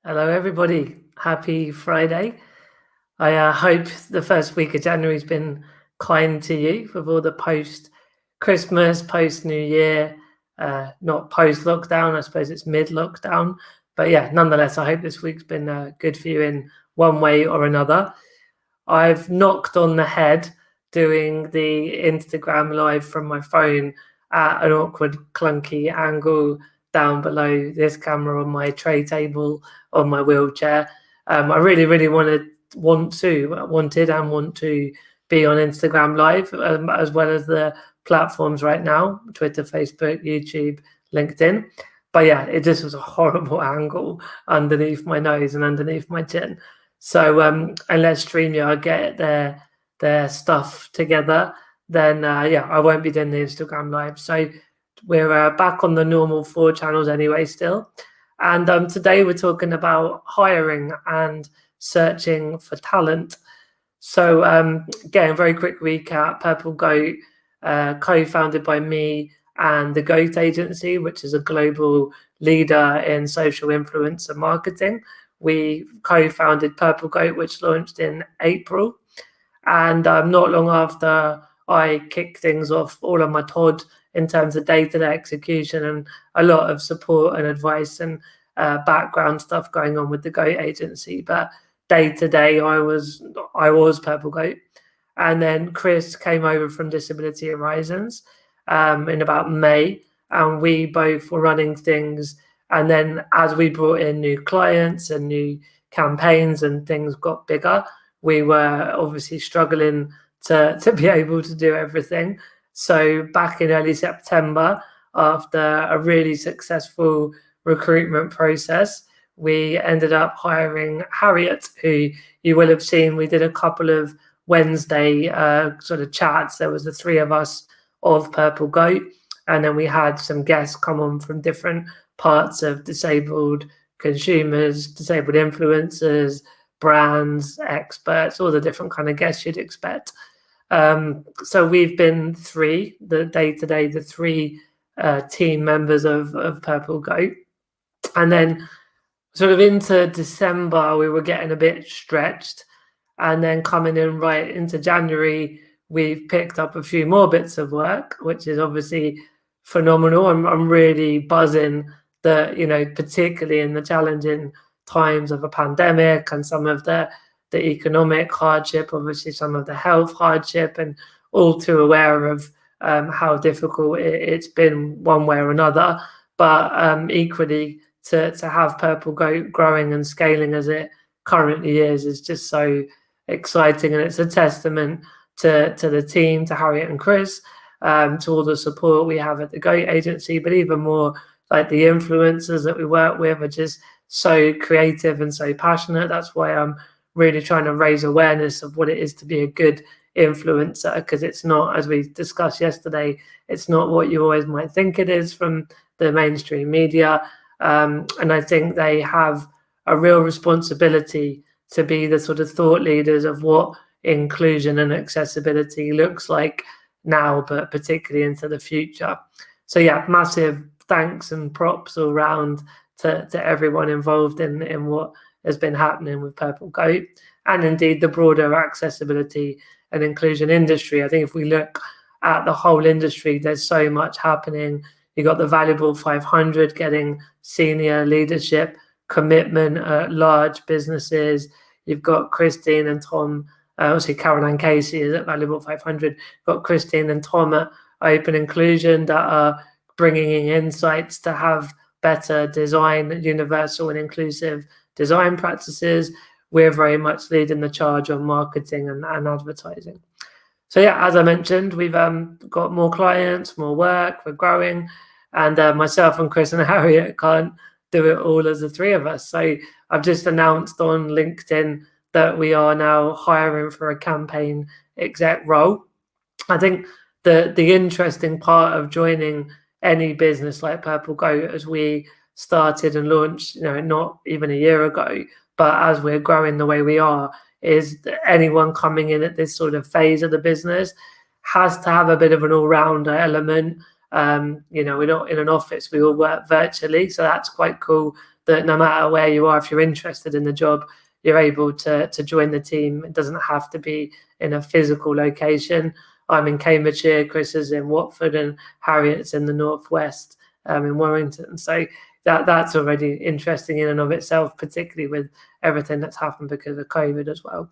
Hello, everybody. Happy Friday. I hope the first week of January has been kind to you with all the post Christmas, post New Year, not post lockdown. I suppose it's mid lockdown. But yeah, nonetheless, I hope this week's been good for you in one way or another. I've knocked on the head doing the Instagram live from my phone at an awkward, clunky angle down below this camera on my tray table on my wheelchair. I really, really want to be on Instagram Live, as well as the platforms right now: Twitter, Facebook, YouTube, LinkedIn. But yeah, it just was a horrible angle underneath my nose and underneath my chin. So unless StreamYard get their stuff together, then yeah, I won't be doing the Instagram Live. So we're back on the normal 4 channels anyway still. And today we're talking about hiring and searching for talent. So again, very quick recap: Purple Goat, co-founded by me and the Goat Agency, which is a global leader in social influence and marketing. We co-founded Purple Goat, which launched in April. And not long after I kicked things off, all on my Todd in terms of day-to-day execution and a lot of support and advice and background stuff going on with the Goat Agency. But day-to-day, I was Purple Goat. And then Chris came over from Disability Horizons in about May, and we both were running things. And then as we brought in new clients and new campaigns and things got bigger, we were obviously struggling to be able to do everything. So back in early September, after a really successful recruitment process, we ended up hiring Harriet, who you will have seen. We did a couple of Wednesday sort of chats. There was the 3 of us of Purple Goat, and then we had some guests come on from different parts of disabled consumers, disabled influencers, brands, experts, all the different kind of guests you'd expect. So we've been 3, the day-to-day, the 3 team members of Purple Goat. And then sort of into December, we were getting a bit stretched. And then coming in right into January, we've picked up a few more bits of work, which is obviously phenomenal. I'm really buzzing that, particularly in the challenging times of a pandemic and some of the economic hardship, obviously some of the health hardship, and all too aware of how difficult it's been one way or another. But equally, to have Purple Goat growing and scaling as it currently is just so exciting, and it's a testament to the team, to Harriet and Chris, to all the support we have at the Goat Agency, but even more like the influencers that we work with are just so creative and so passionate. That's why I'm really trying to raise awareness of what it is to be a good influencer, because it's not, as we discussed yesterday, it's not what you always might think it is from the mainstream media. And I think they have a real responsibility to be the sort of thought leaders of what inclusion and accessibility looks like now, but particularly into the future. So yeah, massive thanks and props all around to everyone involved in what has been happening with Purple Goat, and indeed the broader accessibility and inclusion industry. I think if we look at the whole industry, there's so much happening. You got the Valuable 500 getting senior leadership commitment at large businesses. You've got Christine and Tom, obviously Caroline Casey is at Valuable 500. Got Christine and Tom at Open Inclusion that are bringing in insights to have better design, universal and inclusive design practices. We're very much leading the charge on marketing and advertising. So yeah, as I mentioned, we've got more clients, more work, we're growing, and myself and Chris and Harriet can't do it all as the 3 of us. So I've just announced on LinkedIn that we are now hiring for a campaign exec role. I think the interesting part of joining any business like Purple Goat, as we started and launched, not even a year ago, but as we're growing the way we are, is that anyone coming in at this sort of phase of the business has to have a bit of an all-rounder element. We're not in an office, we all work virtually. So that's quite cool that no matter where you are, if you're interested in the job, you're able to join the team. It doesn't have to be in a physical location. I'm in Cambridgeshire, Chris is in Watford, and Harriet's in the northwest, in Warrington. So that's already interesting in and of itself, particularly with everything that's happened because of COVID as well.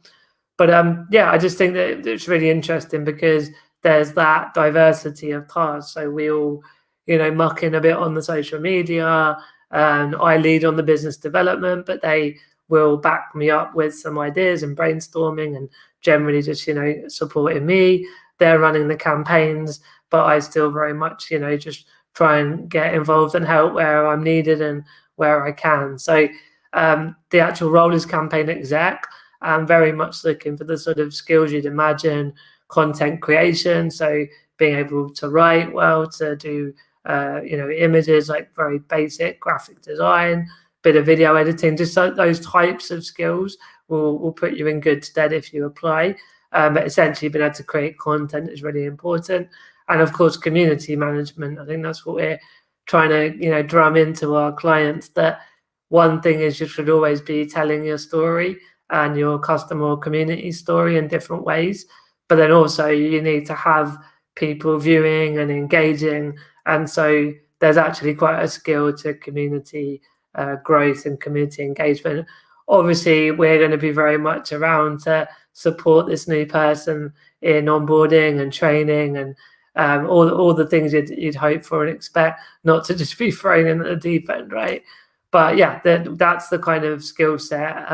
But I just think that it's really interesting because there's that diversity of tasks. So we all, muck in a bit on the social media, and I lead on the business development, but they will back me up with some ideas and brainstorming and generally just, supporting me. They're running the campaigns, but I still very much, just try and get involved and help where I'm needed and where I can. So the actual role is campaign exec. I'm very much looking for the sort of skills you'd imagine: content creation, so being able to write well, to do images, like very basic graphic design, bit of video editing, just so those types of skills will put you in good stead if you apply. But essentially being able to create content is really important. And of course, community management. I think that's what we're trying to, drum into our clients, that one thing is you should always be telling your story and your customer or community story in different ways. But then also you need to have people viewing and engaging. And so there's actually quite a skill to community growth and community engagement. Obviously, we're going to be very much around to support this new person in onboarding and training and all the things you'd hope for and expect, not to just be thrown in at the deep end, right? But yeah, that's the kind of skill set.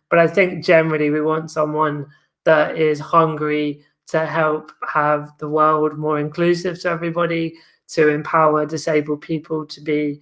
But I think generally we want someone that is hungry to help have the world more inclusive to everybody, to empower disabled people to be,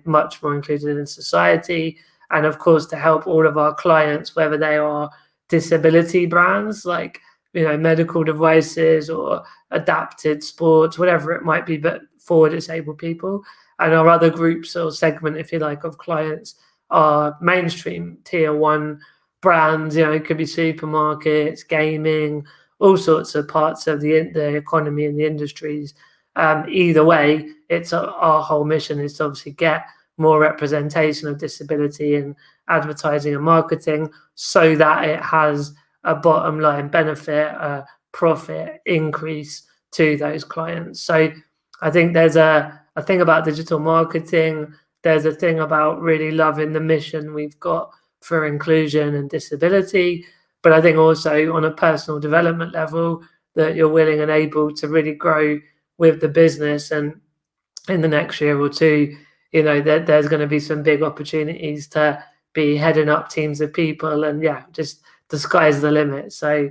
much more included in society. And of course, to help all of our clients, whether they are disability brands like, medical devices or adapted sports, whatever it might be, but for disabled people. And our other groups or segment, if you like, of clients are mainstream tier one brands. It could be supermarkets, gaming, all sorts of parts of the economy and the industries. Either way, it's our whole mission is to obviously get more representation of disability in advertising and marketing, so that it has a bottom line benefit, a profit increase to those clients. So I think there's a thing about digital marketing. There's a thing about really loving the mission we've got for inclusion and disability. But I think also on a personal development level, that you're willing and able to really grow with the business. And in the next year or two, there's going to be some big opportunities to be heading up teams of people, and just the sky's the limit. So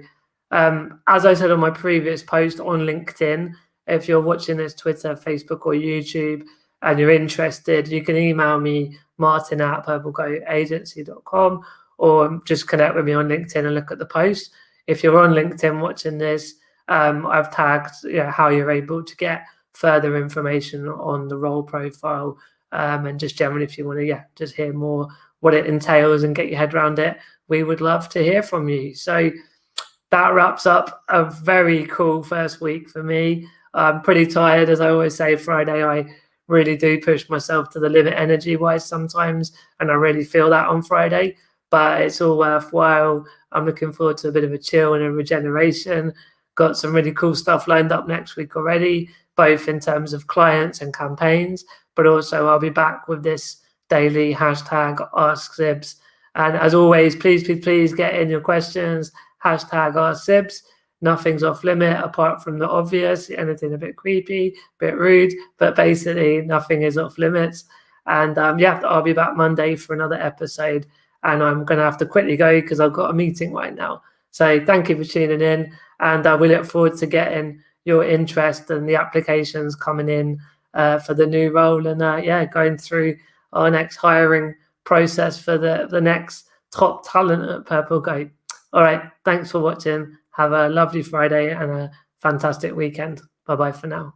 as I said on my previous post on LinkedIn, if you're watching this Twitter, Facebook or YouTube and you're interested, you can email me, martin@purplegoatagency.com, or just connect with me on LinkedIn and look at the post. If you're on LinkedIn watching this, I've tagged how you're able to get further information on the role profile, and just generally if you want to just hear more what it entails and get your head around it, we would love to hear from you. So that wraps up a very cool first week for me. I'm pretty tired, as I always say. Friday I really do push myself to the limit energy wise sometimes, and I really feel that on Friday, but it's all worthwhile. I'm looking forward to a bit of a chill and a regeneration. Got some really cool stuff lined up next week already, both in terms of clients and campaigns, but also I'll be back with this daily hashtag Ask Sibs. And as always, please get in your questions, hashtag Ask Sibs. Nothing's off limit apart from the obvious, anything a bit creepy, a bit rude, but basically nothing is off limits. And I'll be back Monday for another episode, and I'm going to have to quickly go because I've got a meeting right now. So thank you for tuning in, and we look forward to getting your interest and the applications coming in for the new role, and going through our next hiring process for the next top talent at Purple Goat. All right, thanks for watching. Have a lovely Friday and a fantastic weekend. Bye-bye for now.